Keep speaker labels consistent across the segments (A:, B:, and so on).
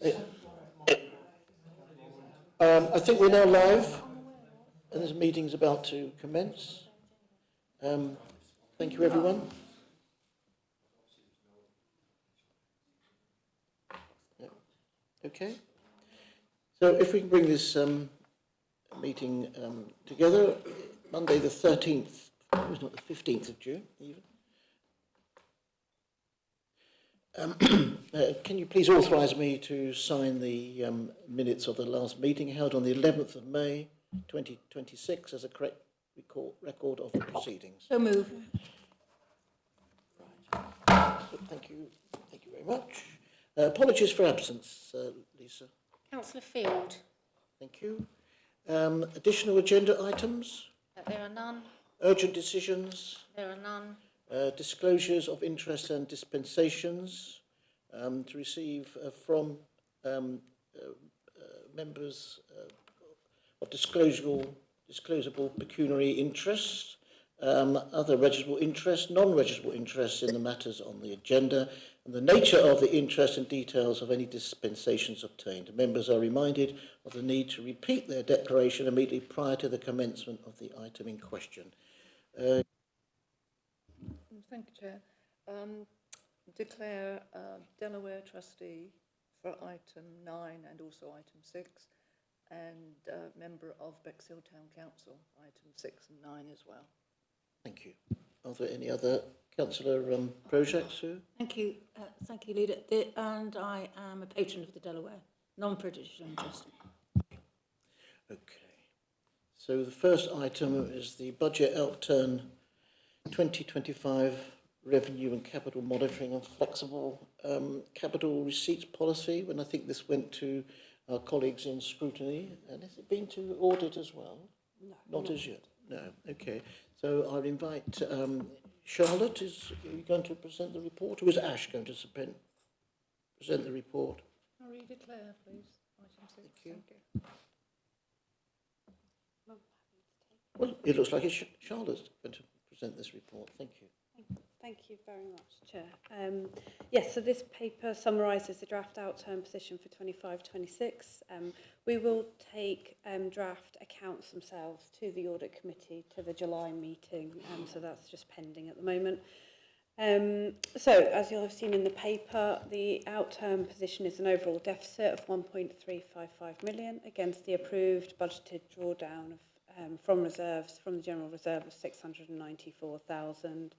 A: I think we're now live, and this meeting's about to commence. Thank you, everyone. Yeah. Okay. So if we can bring this meeting together, Monday the 13th, it was not the 15th of June, even. Can you please authorise me to sign the minutes of the last meeting held on the 11th of May 2026 as a correct record of the proceedings?
B: So move.
A: Right. Thank you very much. Apologies for absence, Lisa.
B: Councillor Field.
A: Thank you. Additional agenda items?
B: There are none.
A: Urgent decisions?
B: There are none.
A: Disclosures of interest and dispensations to receive from members of disclosable pecuniary interests, other registrable interests, non-registrable interests in the matters on the agenda, and the nature of the interest and details of any dispensations obtained. Members are reminded of the need to repeat their declaration immediately prior to the commencement of the item in question.
C: Thank you, Chair. Declare Delaware trustee for item 9 and also item 6, and member of Bexhill Town Council, item 6 and 9 as well.
A: Thank you. Are there any other councillor projects, Sue?
B: Thank you, Leader. And I am a patron of the Delaware non-prejudicial interest.
A: Okay. So the first item is the budget outturn 2025 revenue and capital monitoring and flexible capital receipts policy. When I think this went to our colleagues in scrutiny, and has it been to audit as well?
B: No.
A: Not as yet. No. Okay. So I'll invite Charlotte. Is you going to present the report, or is Ash going to present the report?
C: I'll read declare, please. Item 6.
A: Thank you. Well, it looks like it's Charlotte's going to present this report. Thank you.
D: Thank you very much, Chair. Yes, so this paper summarises the draft outturn position for 25-26. We will take draft accounts themselves to the Audit Committee to the July meeting, so that's just pending at the moment. So, as you'll have seen in the paper, the outturn position is an overall deficit of 1.355 million against the approved budgeted drawdown of from reserves, from the General Reserve of 694,000.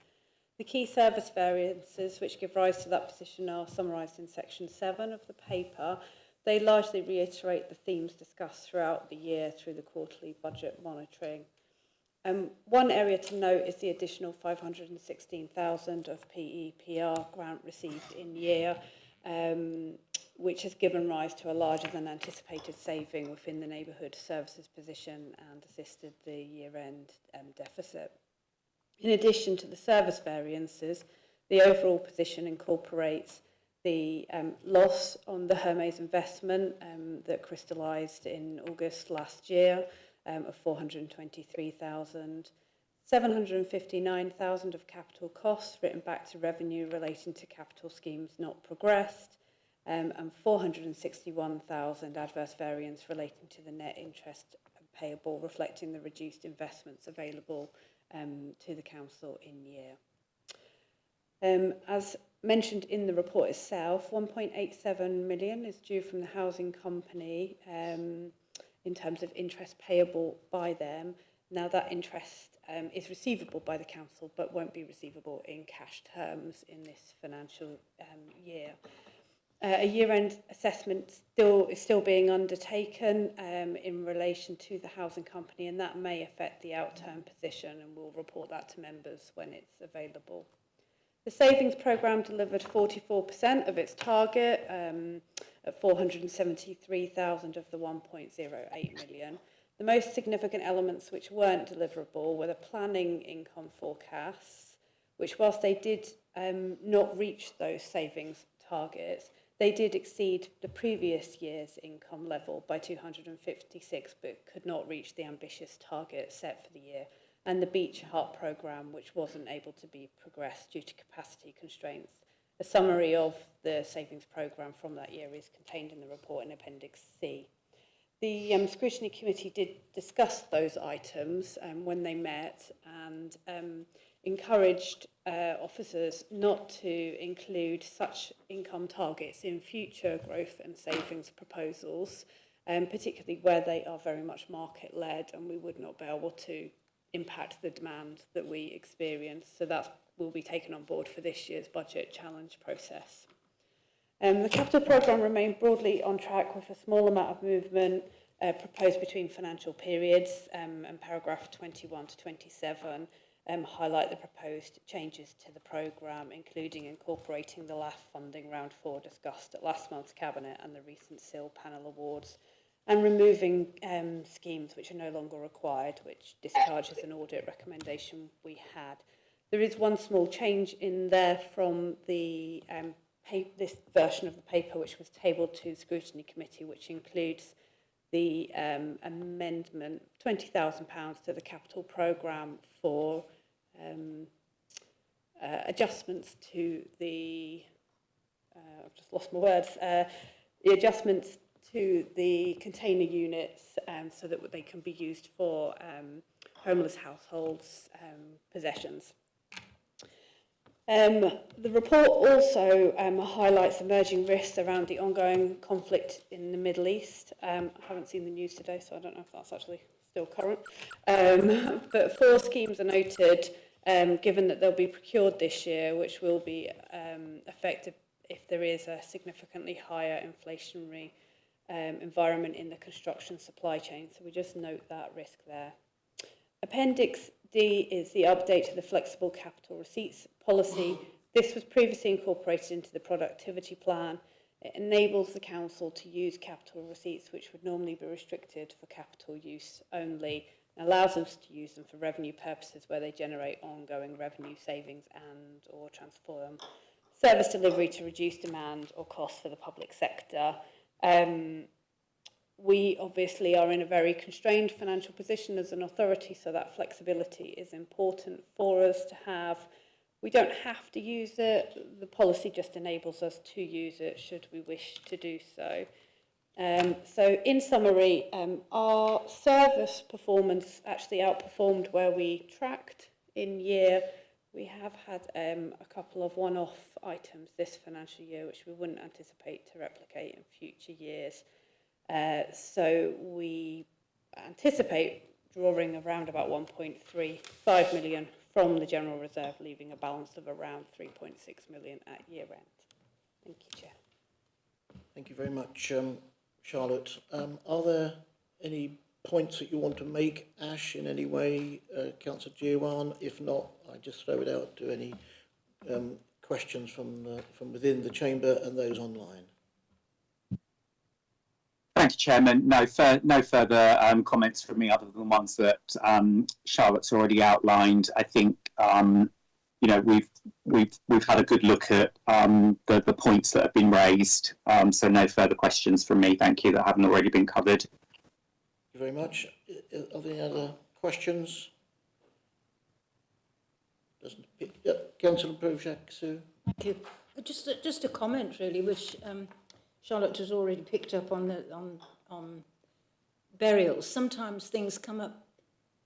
D: The key service variances which give rise to that position are summarised in section 7 of the paper. They largely reiterate the themes discussed throughout the year through the quarterly budget monitoring. One area to note is the additional 516,000 of PEPR grant received in year, which has given rise to a larger than anticipated saving within the neighbourhood services position and assisted the year-end deficit. In addition to the service variances, the overall position incorporates the loss on the Hermes investment that crystallised in August last year of 423,000, 759,000 of capital costs written back to revenue relating to capital schemes not progressed, and 461,000 adverse variance relating to the net interest payable, reflecting the reduced investments available to the council in year. As mentioned in the report itself, 1.87 million is due from the housing company in terms of interest payable by them. Now that interest is receivable by the council but won't be receivable in cash terms in this financial year. A year-end assessment is still being undertaken in relation to the housing company, and that may affect the outturn position, and we'll report that to members when it's available. The savings programme delivered 44% of its target at 473,000 of the 1.08 million. The most significant elements which weren't deliverable were the planning income forecasts, which whilst they did not reach those savings targets, they did exceed the previous year's income level by 256, but could not reach the ambitious target set for the year. And the Beach Hut programme, which wasn't able to be progressed due to capacity constraints, A summary of the savings programme from that year is contained in the report in Appendix C. The Scrutiny Committee did discuss those items when they met and encouraged officers not to include such income targets in future growth and savings proposals, particularly where they are very much market-led and we would not be able to impact the demand that we experience. So that will be taken on board for this year's budget challenge process. The capital programme remained broadly on track with a small amount of movement proposed between financial periods, and paragraph 21 to 27 highlight the proposed changes to the programme, including incorporating the LAF funding round 4 discussed at last month's Cabinet and the recent SIL panel awards, and removing schemes which are no longer required, which discharges an audit recommendation we had. There is one small change in there from the this version of the paper which was tabled to the Scrutiny Committee, which includes the amendment, £20,000 to the capital programme for adjustments to the, I've just lost my words, the adjustments to the container units so that they can be used for homeless households' possessions. The report also highlights emerging risks around the ongoing conflict in the Middle East. I haven't seen the news today, so I don't know if that's actually still current. But 4 schemes are noted, given that they'll be procured this year, which will be effective if there is a significantly higher inflationary environment in the construction supply chain. So we just note that risk there. Appendix D is the update to the flexible capital receipts policy. This was previously incorporated into the productivity plan. It enables the council to use capital receipts which would normally be restricted for capital use only, and allows us to use them for revenue purposes where they generate ongoing revenue savings and or transform service delivery to reduce demand or costs for the public sector. We obviously are in a very constrained financial position as an authority, so that flexibility is important for us to have. We don't have to use it. The policy just enables us to use it should we wish to do so. So in summary, our service performance actually outperformed where we tracked in year. We have had a couple of one-off items this financial year which we wouldn't anticipate to replicate in future years. So we anticipate drawing around about 1.35 million from the General Reserve, leaving a balance of around 3.6 million at year end. Thank you, Chair.
A: Thank you very much, Charlotte. Are there any points that you want to make, Ash, in any way, Councillor Giwan? If not, I just throw it out to any questions from within the chamber and those online.
E: Thank you, Chairman. No further comments from me other than the ones that Charlotte's already outlined. I think you know we've had a good look at the points that have been raised. So no further questions from me. Thank you that haven't already been covered.
A: Thank you very much. Are there any other questions? Doesn't. Yep. Councillor Bojak-Sue.
B: Thank you. Just a comment really, which Charlotte has already picked up on burials. Sometimes things come up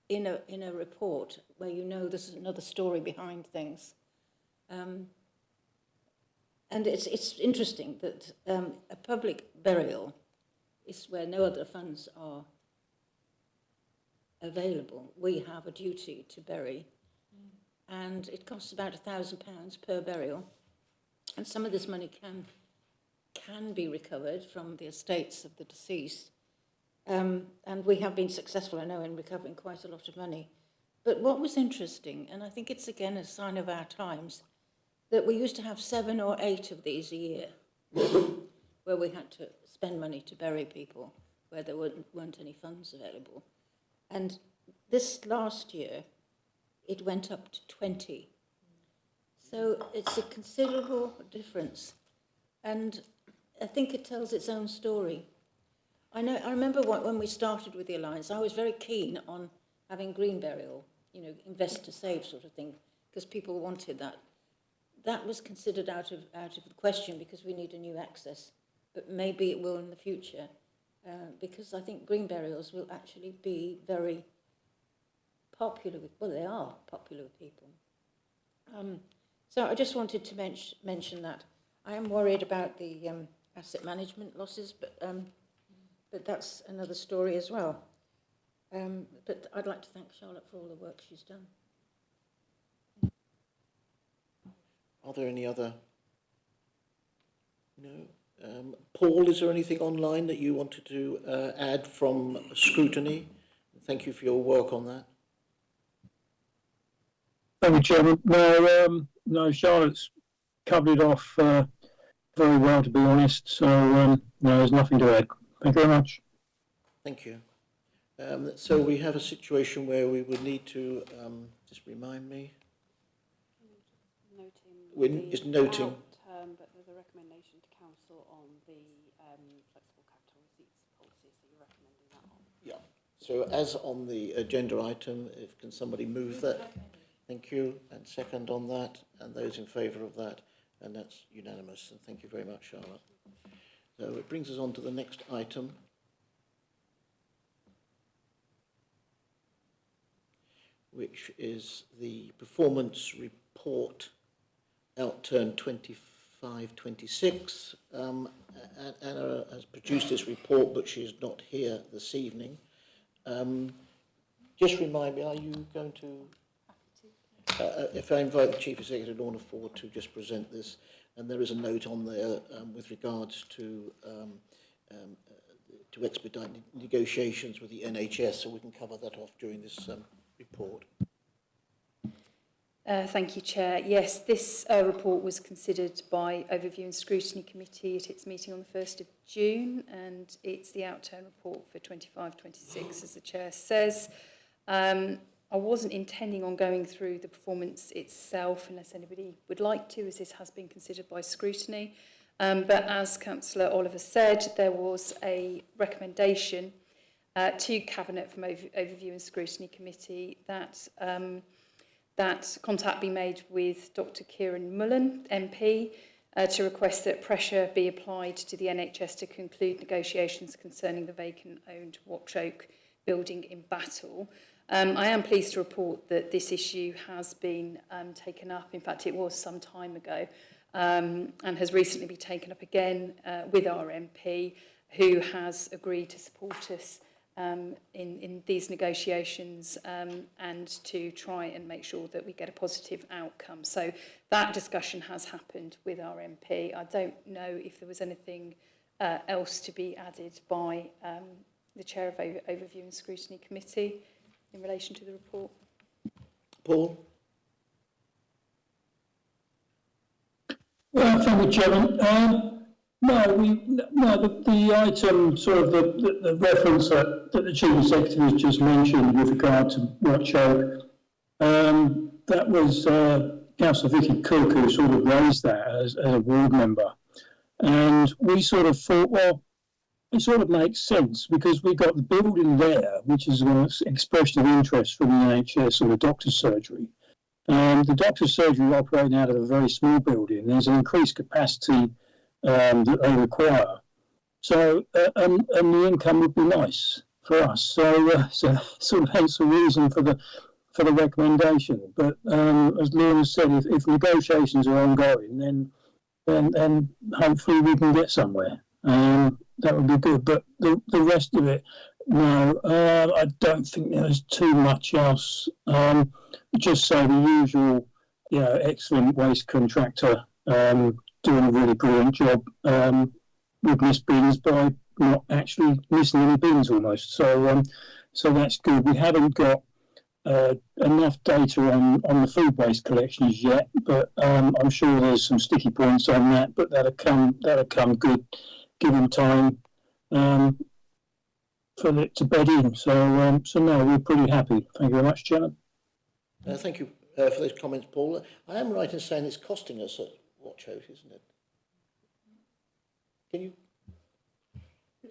B: in a report where you know there's another story behind things, and it's interesting that a public burial is where no other funds are available. We have a duty to bury, and it costs about £1,000 per burial, and some of this money can be recovered from the estates of the deceased. And we have been successful, I know, in recovering quite a lot of money. But what was interesting, and I think it's again a sign of our times, that we used to have 7 or 8 of these a year, where we had to spend money to bury people, where there weren't any funds available. And this last year, it went up to 20. So it's a considerable difference. And I think it tells its own story. I remember when we started with the Alliance, I was very keen on having green burial, you know, invest to save sort of thing, because people wanted that. that was considered out of the question because we need a new access, but maybe it will in the future, because I think green burials will actually be very popular with, well, they are popular with people. So I just wanted to mention that. I am worried about the asset management losses, but that's another story as well. But I'd like to thank Charlotte for all the work she's done.
A: Are there any other? No. Paul, is there anything online that you wanted to add from scrutiny? Thank you for your work on that.
F: Thank you, Chairman. No, Charlotte's covered it off very well, to be honest. So, no, there's nothing to add. Thank you very much.
A: Thank you. So we have a situation where we would need to, just remind me, is noting.
D: But there's a recommendation to council on the flexible capital receipts policy, so you're recommending that on.
A: Yeah. So as on the agenda item, can somebody move that? Thank you. And second on that, and those in favour of that, and that's unanimous. And thank you very much, Charlotte. So it brings us on to the next item, which is the performance report outturn 25-26. Anna has produced this report, but she is not here this evening. Just remind me, are you going to... if I invite the Chief Executive, Lorna, forward to just present this, and there is a note on there with regards to expedite negotiations with the NHS, so we can cover that off during this report.
G: Thank you, Chair. Yes, this report was considered by Overview and Scrutiny Committee at its meeting on the 1st of June, and it's the outturn report for 25-26, as the Chair says. I wasn't intending on going through the performance itself unless anybody would like to, as this has been considered by scrutiny. But as Councillor Oliver said, there was a recommendation to Cabinet from Overview and Scrutiny Committee that that contact be made with Dr Kieran Mullen, MP, to request that pressure be applied to the NHS to conclude negotiations concerning the vacant-owned Watch Oak building in Battle. I am pleased to report that this issue has been taken up. In fact, it was some time ago, and has recently been taken up again with our MP, who has agreed to support us in these negotiations and to try and make sure that we get a positive outcome. So that discussion has happened with our MP. I don't know if there was anything else to be added by the Chair of Overview and Scrutiny Committee in relation to the report.
A: Paul?
F: Thank you, Chairman. The item, sort of the reference that the Chief Executive has just mentioned with regard to Watch Oak, that was Councillor Vicky Cook who sort of raised that as a ward member. And we sort of thought, well, it sort of makes sense because we've got the building there, which is an expression of interest from the NHS or the doctor's surgery. The doctor's surgery operating out of a very small building. There's an increased capacity that they require. So, and the income would be nice for us. So sort of hence the reason for the recommendation. But as Lorna said, if negotiations are ongoing, then hopefully we can get somewhere. That would be good. But the rest of it, no, I don't think there's too much else. Just say the usual, excellent waste contractor doing a really brilliant job with missed bins by not actually missing any bins almost. So that's good. We haven't got enough data on the food waste collections yet, but I'm sure there's some sticky points on that. But that'll come good, given time for it to bed in. So no, we're pretty happy. Thank you very much, Chairman.
A: Thank you for those comments, Paul. I am right in saying it's costing us at Watch Oak, isn't it? Can you?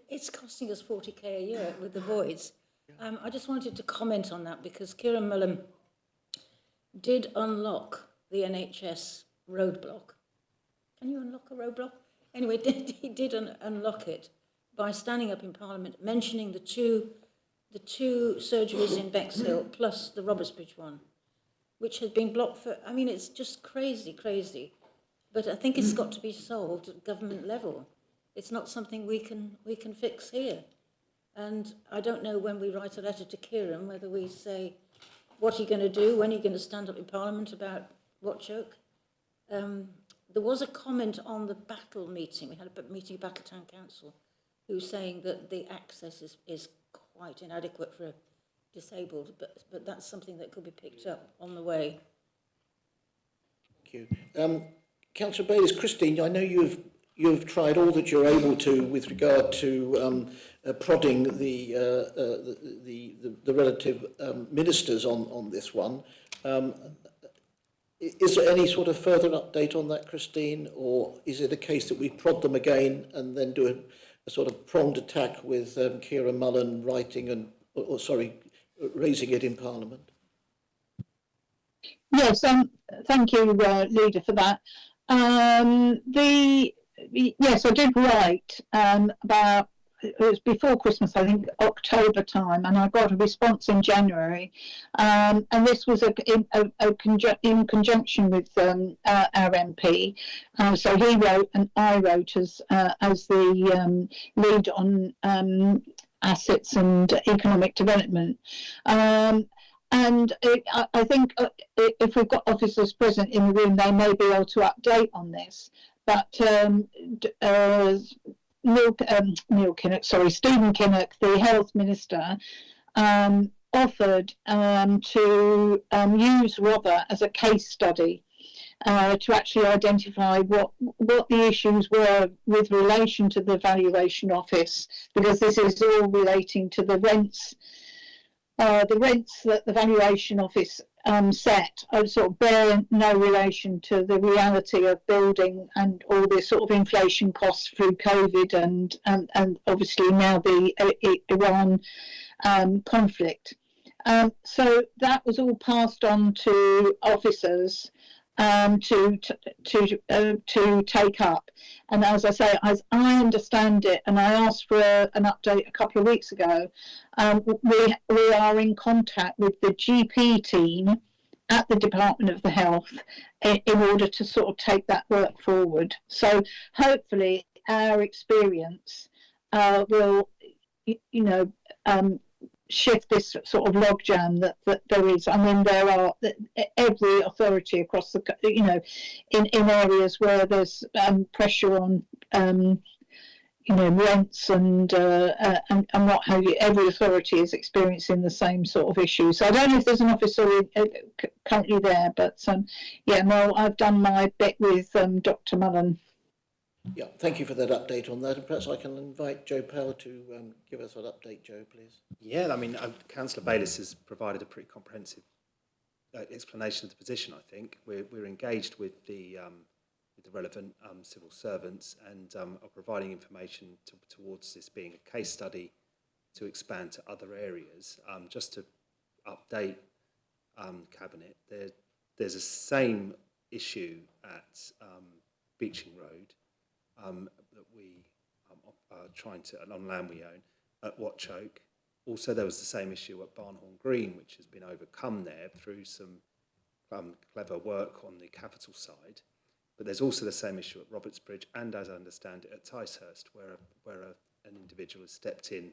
B: It's costing us 40k a year with the voids. I just wanted to comment on that because Kieran Mullen did unlock the NHS roadblock. Can you unlock a roadblock? Anyway, he did unlock it by standing up in Parliament, mentioning the two surgeries in Bexhill plus the Robertsbridge one, which had been blocked for, I mean, it's just crazy. But I think it's got to be solved at government level. It's not something we can fix here. And I don't know when we write a letter to Kieran, whether we say, what are you going to do? When are you going to stand up in Parliament about Watchoke? There was a comment on the Battle meeting. We had a meeting of Battle Town Council, who's saying that the access is quite inadequate for a disabled, but that's something that could be picked up on the way.
A: Thank you. Councillor Bayliss, Christine, I know you've tried all that you're able to with regard to prodding the relative ministers on this one. Is there any sort of further update on that, Christine, or is it a case that we prod them again and then do a sort of pronged attack with Kieran Mullen writing and, raising it in Parliament?
H: Yes, thank you, Leader, for that. Yes, I did write about, it was before Christmas, I think October time, and I got a response in January. And this was in conjunction with our MP. So he wrote and I wrote as the lead on assets and economic development. And I think if we've got officers present in the room, they may be able to update on this. But Stephen Kinnock, the Health Minister, offered to use Rother as a case study to actually identify what the issues were with relation to the Valuation Office, because this is all relating to the rents. The rents that the Valuation Office set sort of bear no relation to the reality of building and all the sort of inflation costs through COVID and obviously now the Iran conflict. So that was all passed on to officers to take up. And as I say, as I understand it, and I asked for an update a couple of weeks ago, we are in contact with the GP team at the Department of the Health in order to sort of take that work forward. So hopefully our experience will, shift this sort of logjam that there is. I mean, there are every authority across the, in areas where there's pressure on, rents and what have you. Every authority is experiencing the same sort of issue. So I don't know if there's an officer currently there, but I've done my bit with Dr. Mullen.
A: Yeah, thank you for that update on that. And perhaps I can invite Joe Powell to give us an update. Joe, please.
I: Yeah, I mean, Councillor Bayliss has provided a pretty comprehensive explanation of the position. I think we're engaged with the relevant civil servants and are providing information towards this being a case study to expand to other areas. Just to update Cabinet, there's a same issue at Beeching Road that we are trying to, on land we own, at Watchoke. Also, there was the same issue at Barnhorn Green, which has been overcome there through some clever work on the capital side. But there's also the same issue at Robertsbridge and, as I understand it, at Ticehurst, where an individual has stepped in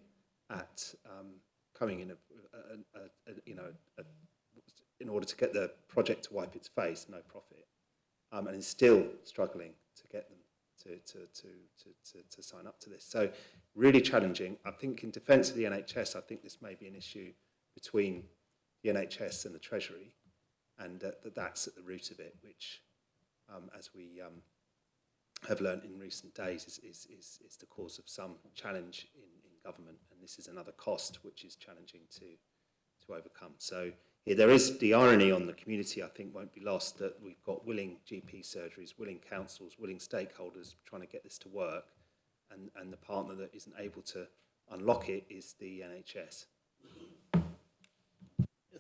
I: at coming in in order to get the project to wipe its face, no profit, and is still struggling to get them to sign up to this. So really challenging. I think in defence of the NHS, I think this may be an issue between the NHS and the Treasury, and that's at the root of it, which, as we have learnt in recent days, is the cause of some challenge in government, and this is another cost which is challenging to overcome. So there is the irony on the community, I think, won't be lost, that we've got willing GP surgeries, willing councils, willing stakeholders trying to get this to work, and the partner that isn't able to unlock it is the NHS.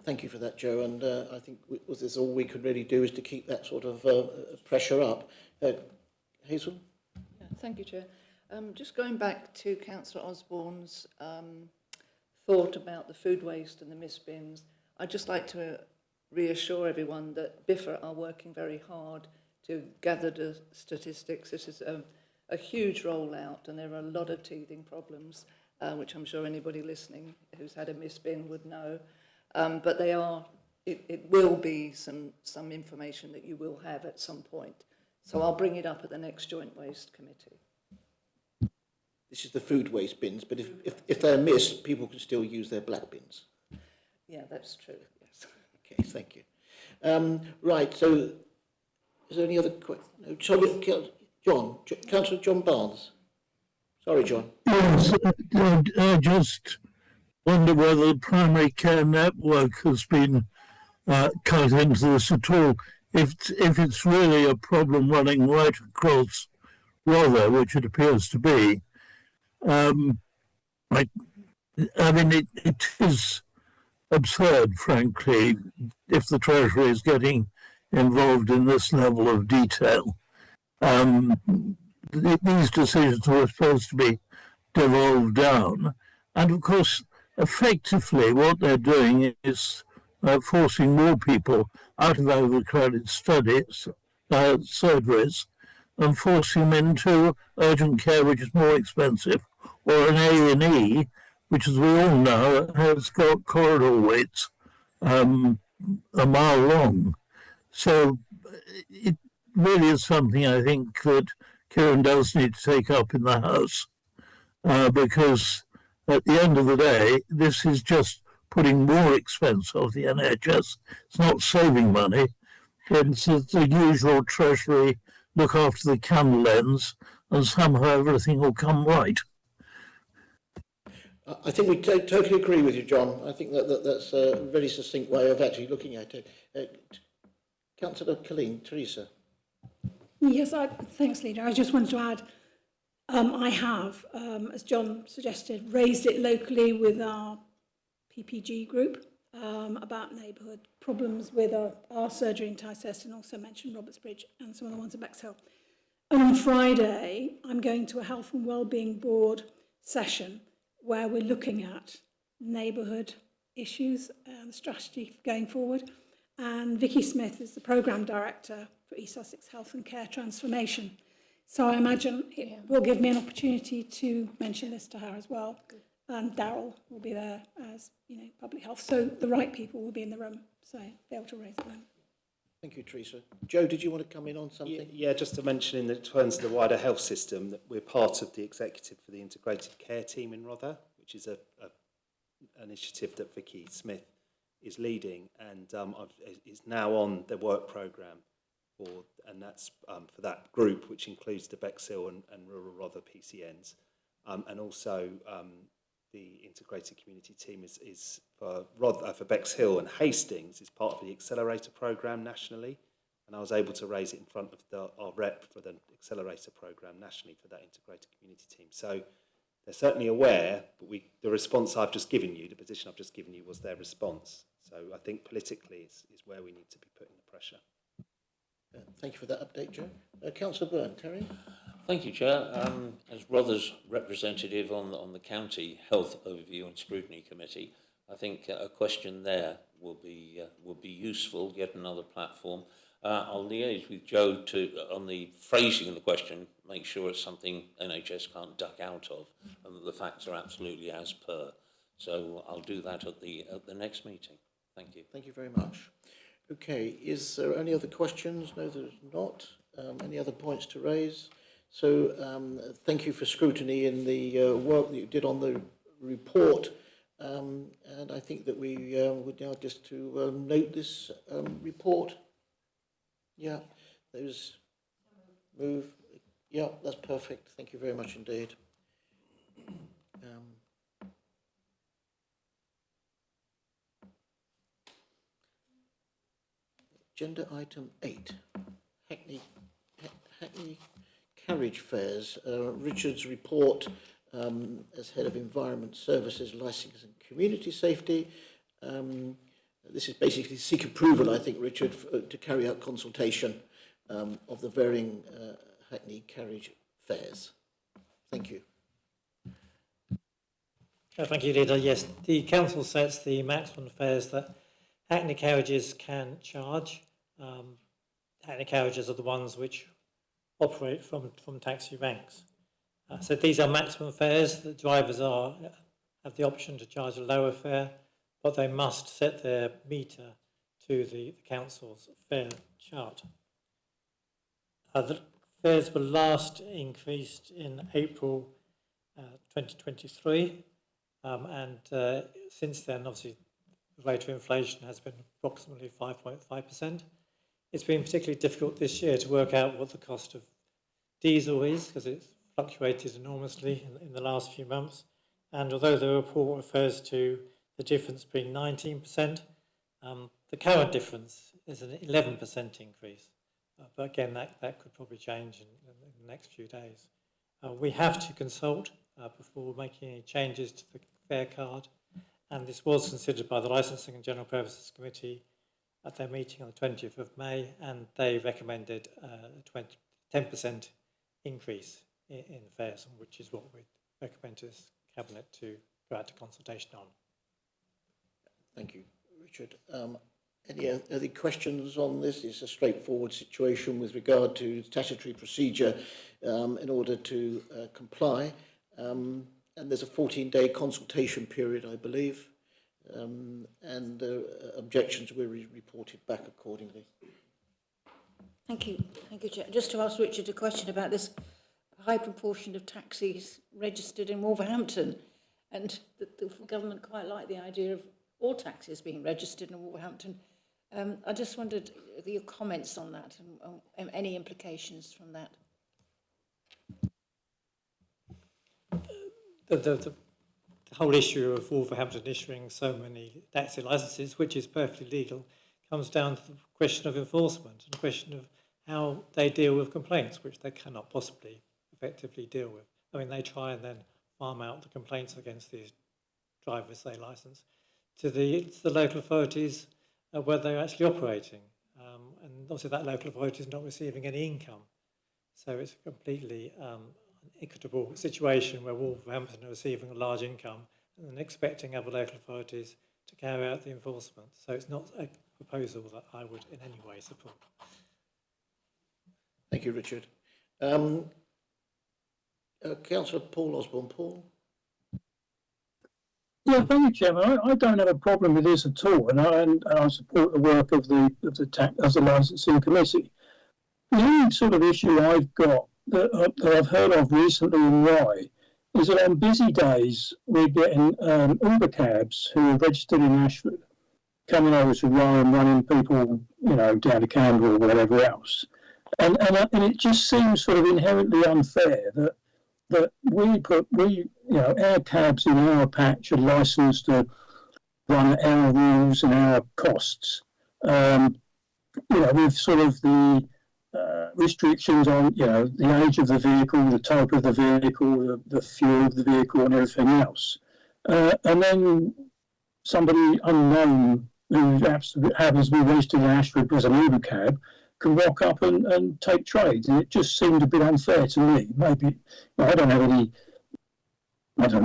A: Thank you for that, Joe. And I think this is all we can really do is to keep that sort of pressure up. Hazel?
C: Yeah, thank you, Chair. Just going back to Councillor Osborne's thought about the food waste and the missed bins, I'd just like to reassure everyone that BIFA are working very hard to gather the statistics. This is a huge rollout, and there are a lot of teething problems, which I'm sure anybody listening who's had a missed bin would know. But they are, it will be some information that you will have at some point. So I'll bring it up at the next Joint Waste Committee.
A: This is the food waste bins, but if they're missed, people can still use their black bins.
C: Yeah, that's true, yes.
A: Okay, thank you. Right, so is there any other questions? No, sorry, John, Councillor John Barnes. Sorry, John.
J: Yes, I just wonder whether the primary care network has been cut into this at all. If it's really a problem running right across Rother, which it appears to be, I mean, it is absurd, frankly, if the Treasury is getting involved in this level of detail. These decisions were supposed to be devolved down. And of course, effectively, what they're doing is forcing more people out of overcrowded surgeries and forcing them into urgent care, which is more expensive, or an A&E, which, as we all know, has got corridor waits a mile long. So it really is something I think that Kieran does need to take up in the House, because at the end of the day, this is just putting more expense on the NHS. It's not saving money. It's the usual Treasury look after the candle ends, and somehow everything will come right.
A: I think we totally agree with you, John. I think that's a very succinct way of actually looking at it. Councillor Colleen, Teresa.
K: Yes, thanks, Leader. I just wanted to add, I have, as John suggested, raised it locally with our PPG group about neighbourhood problems with our surgery in Tycess, and also mentioned Robertsbridge and some of the ones at Bexhill. And on Friday, I'm going to a Health and Wellbeing Board session where we're looking at neighbourhood issues and strategy going forward. And Vicky Smith is the Programme Director for East Sussex Health and Care Transformation. So I imagine it will give me an opportunity to mention this to her as well. And Daryl will be there as, public health. So the right people will be in the room, so be able to raise it then.
A: Thank you, Teresa. Joe, did you want to come in on something?
I: Yeah, just to mention in terms of the wider health system, that we're part of the executive for the Integrated Care Team in Rother, which is an initiative that Vicky Smith is leading, and is now on the work programme and that's for that group, which includes the Bexhill and Rural Rother PCNs, and also the integrated community team is for Bexhill and Hastings is part of the Accelerator programme nationally, and I was able to raise it in front of our rep for the Accelerator programme nationally for that integrated community team. So they're certainly aware, but the response I've just given you, the position I've just given you, was their response. So I think politically is where we need to be putting the pressure.
A: Thank you for that update, Joe. Councillor Byrne, Terry?
L: Thank you, Chair. As Rother's representative on the County Health Overview and Scrutiny Committee, I think a question there will be useful, yet another platform. I'll liaise with Joe on the phrasing of the question, make sure it's something NHS can't duck out of, and that the facts are absolutely as per. So I'll do that at the next meeting. Thank you.
A: Thank you very much. Okay, is there any other questions? No, there's not. Any other points to raise? So thank you for scrutiny in the work that you did on the report. And I think that we would now just to note this report. Yeah, those move. Yeah, that's perfect. Thank you very much indeed. Agenda item 8, Hackney Carriage Fares. Richard's report as Head of Environment Services, Licensing and Community Safety. This is basically to seek approval, I think, Richard, to carry out consultation of the varying Hackney carriage fares. Thank you.
M: Thank you, Leader. Yes, the council sets the maximum fares that Hackney carriages can charge. Hackney carriages are the ones which operate from taxi ranks. So these are maximum fares. The drivers have the option to charge a lower fare, but they must set their meter to the council's fare chart. The fares were last increased in April 2023, and since then, obviously, the rate of inflation has been approximately 5.5%. It's been particularly difficult this year to work out what the cost of diesel is, because it's fluctuated enormously in the last few months. And although the report refers to the difference being 19%, the current difference is an 11% increase. But again, that could probably change in the next few days. We have to consult before making any changes to the fare card, and this was considered by the Licensing and General Purposes Committee at their meeting on the 20th of May, and they recommended a 10% increase in fares, which is what we recommend to this Cabinet to go out to consultation on.
A: Thank you, Richard. Any other questions on this? It's a straightforward situation with regard to statutory procedure in order to comply. And there's a 14-day consultation period, I believe, and objections were reported back accordingly.
B: Thank you, Chair. Just to ask Richard a question about this high proportion of taxis registered in Wolverhampton, and the government quite like the idea of all taxis being registered in Wolverhampton. I just wondered your comments on that and any implications from that.
M: The whole issue of Wolverhampton issuing so many taxi licences, which is perfectly legal, comes down to the question of enforcement and the question of how they deal with complaints, which they cannot possibly effectively deal with. I mean, they try and then farm out the complaints against these drivers they license to the local authorities where they're actually operating. And obviously that local authority is not receiving any income. So it's a completely equitable situation where Wolverhampton are receiving a large income and then expecting other local authorities to carry out the enforcement. So it's not a proposal that I would in any way support.
A: Thank you, Richard. Councillor Paul Osborne. Paul?
F: Yeah, thank you, Chairman. I don't have a problem with this at all, and I support the work of the licensing committee. The only sort of issue I've got that I've heard of recently in Rye is that on busy days we're getting Uber cabs who are registered in Ashford coming over to Rye and running people, down to Canberra or whatever else, and it just seems sort of inherently unfair that our cabs in our patch are licensed to run at our rules and our costs. With sort of the restrictions on, the age of the vehicle, the type of the vehicle, the fuel of the vehicle and everything else. And then somebody unknown who happens to be registered in Ashford as an Uber cab can rock up and take trades. And it just seemed a bit unfair to me. Maybe, I don't know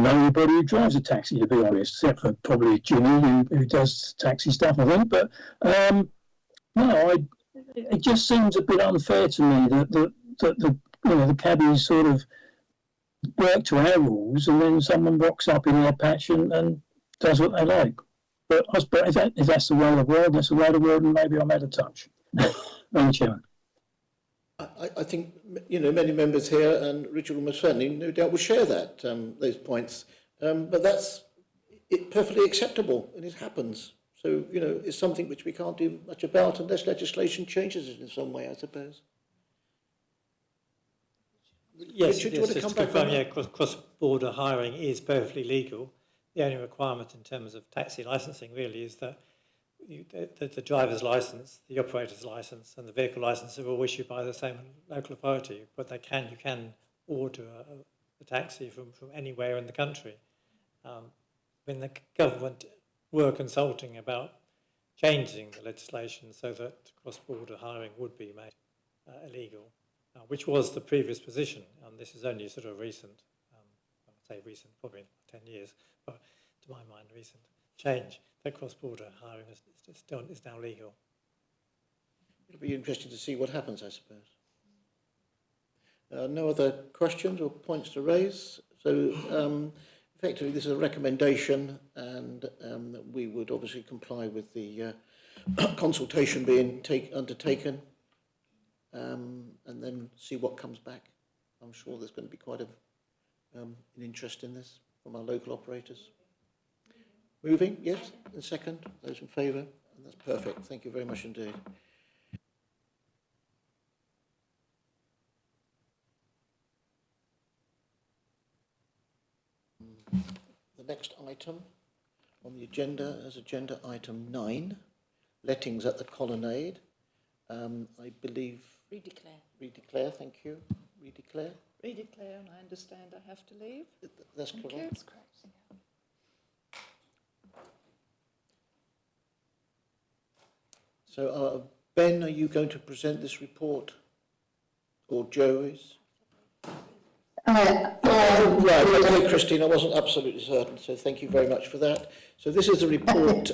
F: anybody who drives a taxi, to be honest, except for probably Jimmy who does taxi stuff, I think. But it just seems a bit unfair to me that the cabbies sort of work to our rules and then someone rocks up in our patch and does what they like. But I suppose if that's the way of the world, that's the way of the world, and maybe I'm out of touch. Thank you, Chairman.
A: I think many members here, and Richard almost certainly, no doubt, will share that those points. But that's perfectly acceptable, and it happens. So it's something which we can't do much about unless legislation changes it in some way, I suppose.
M: Yes,
A: Richard, do you want to come back on that?
M: Cross-border hiring is perfectly legal. The only requirement in terms of taxi licensing really is that the driver's licence, the operator's licence and the vehicle licence are all issued by the same local authority, but you can order a taxi from anywhere in the country. When the government were consulting about changing the legislation so that cross-border hiring would be made illegal, which was the previous position. And this is only sort of recent, I would say recent, probably 10 years, but to my mind, recent change that cross-border hiring is now legal.
A: It'll be interesting to see what happens, I suppose. No other questions or points to raise. So effectively, this is a recommendation, and we would obviously comply with the consultation being undertaken, and then see what comes back. I'm sure there's going to be quite an interest in this from our local operators. Moving, yes, and second, those in favour, and that's perfect. Thank you very much indeed. The next item on the agenda is agenda item 9, lettings at the Colonnade. I believe... Redeclare, thank you. Redeclare,
C: Redeclare, and I understand I have to leave.
A: That's correct.
C: That's correct.
A: So, Ben, are you going to present this report? Or Joe is? Right, okay, Christine, I wasn't absolutely certain, so thank you very much for that. So this is the report,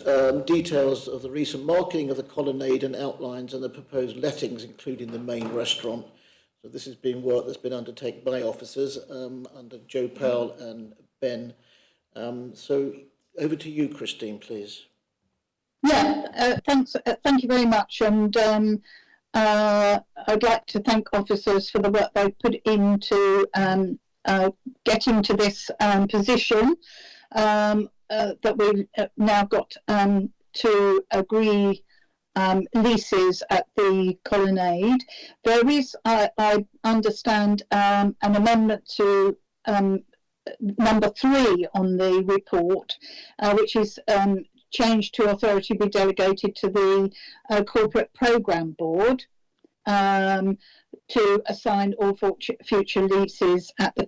A: details of the recent marketing of the Colonnade and outlines and the proposed lettings, including the main restaurant. So this has been work that's been undertaken by officers under Joe Powell and Ben. So over to you, Christine, please.
H: Yeah, thanks. Thank you very much. And I'd like to thank officers for the work they've put into getting to this position that we've now got to agree leases at the Colonnade. There is, I understand, an amendment to number 3 on the report, which is change to authority be delegated to the Corporate Programme Board to assign all future leases at the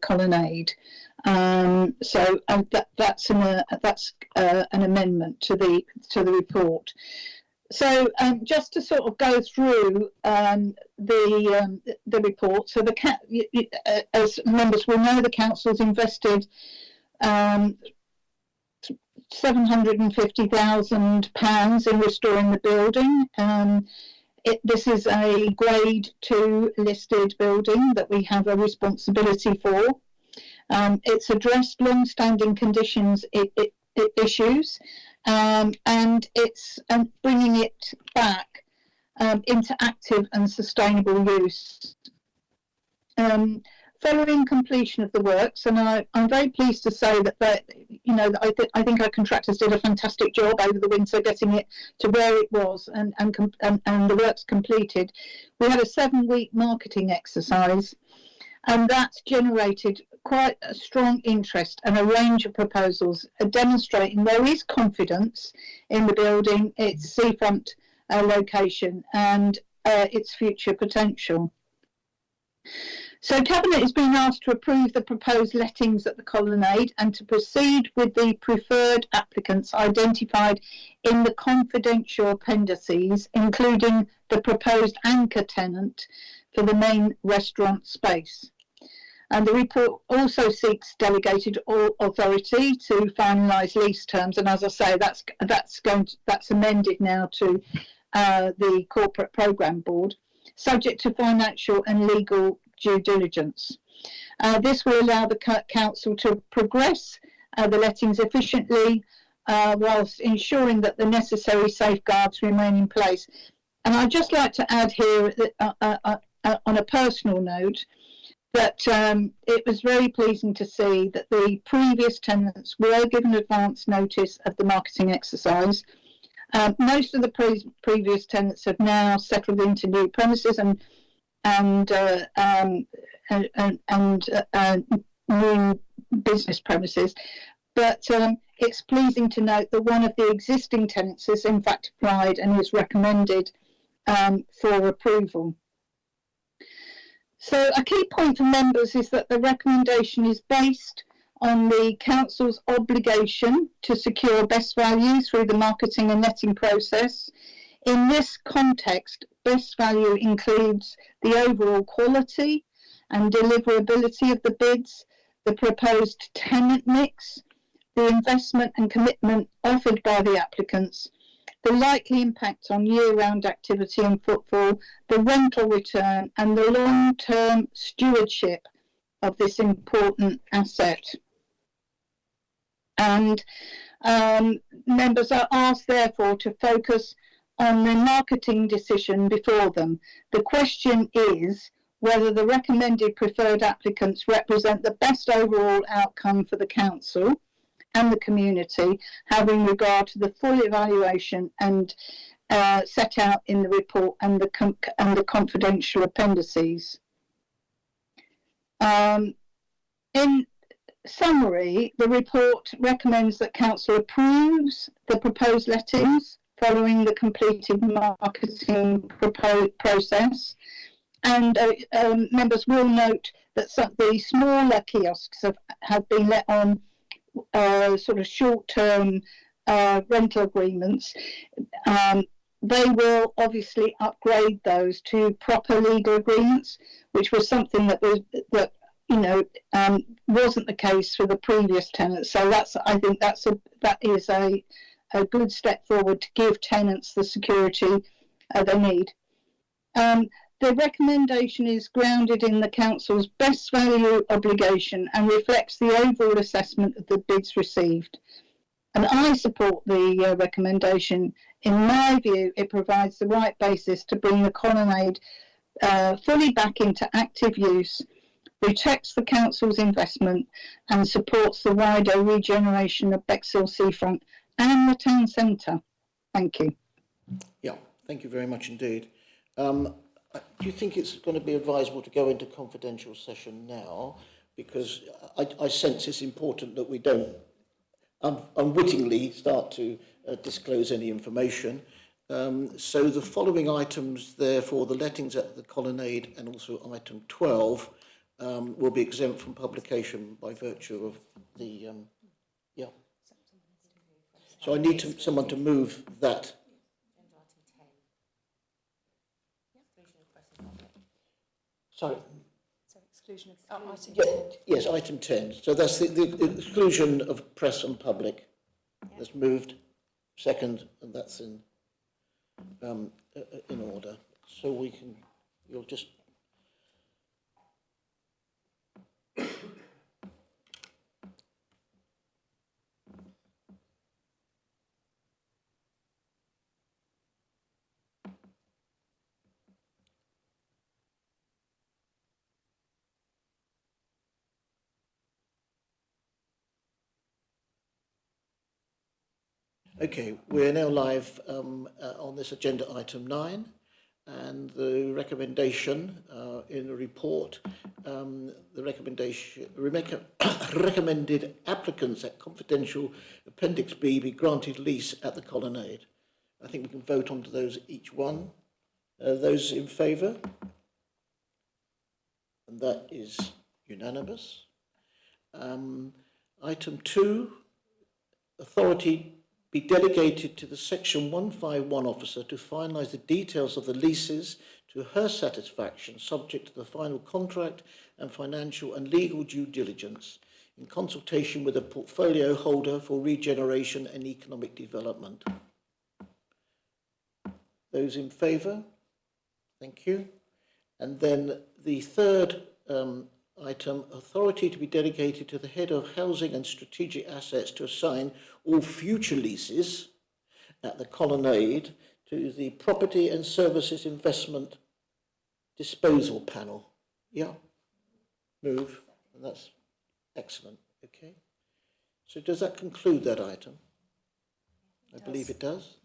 H: Colonnade. So that's an amendment to the report. So just to sort of go through the report. So as members will know, the council's invested £750,000 in restoring the building. This is a Grade 2 listed building that we have a responsibility for. It's addressed long-standing conditions issues, and it's bringing it back into active and sustainable use. Following completion of the works, and I'm very pleased to say that I think our contractors did a fantastic job over the winter getting it to where it was, and the works completed. We had a 7-week marketing exercise, and that's generated quite a strong interest and a range of proposals demonstrating there is confidence in the building, its seafront location, and its future potential. So Cabinet is being asked to approve the proposed lettings at the Colonnade and to proceed with the preferred applicants identified in the confidential appendices, including the proposed anchor tenant for the main restaurant space. And the report also seeks delegated authority to finalise lease terms, and as I say, that's amended now to the Corporate Programme Board, subject to financial and legal due diligence. This will allow the council to progress the lettings efficiently whilst ensuring that the necessary safeguards remain in place. And I'd just like to add here that, on a personal note, that it was very pleasing to see that the previous tenants were given advance notice of the marketing exercise. Most of the previous tenants have now settled into new premises and new business premises, but it's pleasing to note that one of the existing tenants has in fact applied and is recommended for approval. So a key point for members is that the recommendation is based on the council's obligation to secure best value through the marketing and letting process. In this context, best value includes the overall quality and deliverability of the bids, the proposed tenant mix, the investment and commitment offered by the applicants, the likely impact on year-round activity and footfall, the rental return, and the long-term stewardship of this important asset. And members are asked, therefore, to focus on the marketing decision before them. The question is whether the recommended preferred applicants represent the best overall outcome for the council and the community, having regard to the full evaluation and set out in the report and the confidential appendices. In summary, the report recommends that council approves the proposed lettings following the completed marketing process, and members will note that some of the smaller kiosks have been let on sort of short-term rental agreements. They will obviously upgrade those to proper legal agreements, which was something that wasn't the case for the previous tenants. So I think that is a good step forward to give tenants the security they need. The recommendation is grounded in the council's best value obligation and reflects the overall assessment of the bids received. And I support the recommendation. In my view, it provides the right basis to bring the colonnade fully back into active use, protects the council's investment, and supports the wider regeneration of Bexhill Seafront and the town centre. Thank you.
A: Yeah, thank you very much indeed. Do you think it's going to be advisable to go into confidential session now? Because I sense it's important that we don't unwittingly start to disclose any information. So the following items, therefore, the lettings at the colonnade and also item 12 will be exempt from publication by virtue of the, yeah. So I need someone to move that. Sorry.
G: So exclusion of item
A: 10.
G: Yeah.
A: Yes, item 10. So that's the exclusion of press and public. Yeah. That's moved. Second, and that's in order. So we can, you'll just... Okay, we're now live on this agenda item 9, and the recommendation in the report, the recommended applicants at confidential Appendix B be granted lease at the colonnade. I think we can vote on to those each one. Those in favour? And that is unanimous. Item 2, authority be delegated to the Section 151 officer to finalise the details of the leases to her satisfaction, subject to the final contract and financial and legal due diligence in consultation with a portfolio holder for regeneration and economic development. Those in favour? Thank you. And then the third item, authority to be delegated to the head of housing and strategic assets to assign all future leases at the colonnade to the property and services investment disposal panel. Yeah, move, and that's excellent. Okay, so does that conclude that item? I believe it does.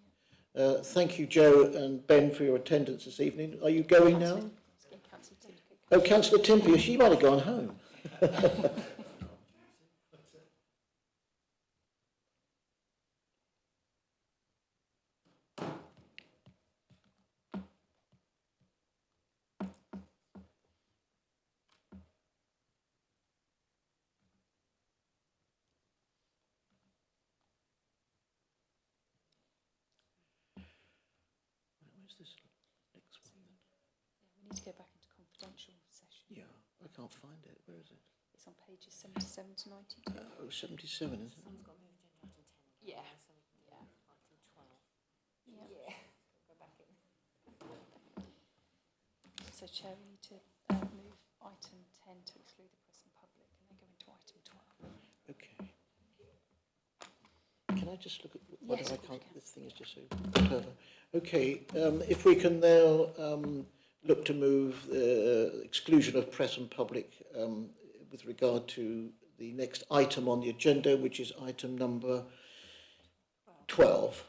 A: Thank you, Joe and Ben, for your attendance this evening. Are you going now? Oh, Councillor Timper, she might have gone home. Where's this next one then?
G: We need to go back into confidential session.
A: Yeah, I can't find it. Where is it?
G: It's on pages 77 to 92.
A: Oh, 77, is it?
G: Yeah. Yeah. So, Chair, we need to move item 10 to exclude the press and public and then go into item 12.
A: Okay. Can I just look at whether
G: Yes,
A: I
G: of course
A: can't?
G: you can.
A: This thing is just so clever. Okay, if we can now look to move the exclusion of press and public with regard to the next item on the agenda, which is item number 12.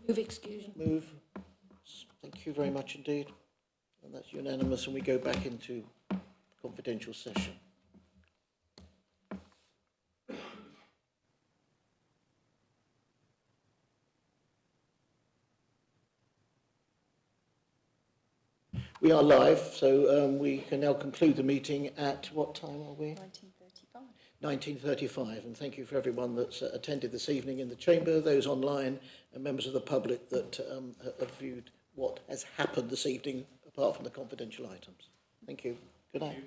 B: Move exclusion.
A: Move. Thank you very much indeed. And that's unanimous, and we go back into confidential session. We are live, so we can now conclude the meeting at what time are we?
G: 1935.
A: 19:35, and thank you for everyone that's attended this evening in the chamber, those online and members of the public that have viewed what has happened this evening apart from the confidential items. Thank you. Good night.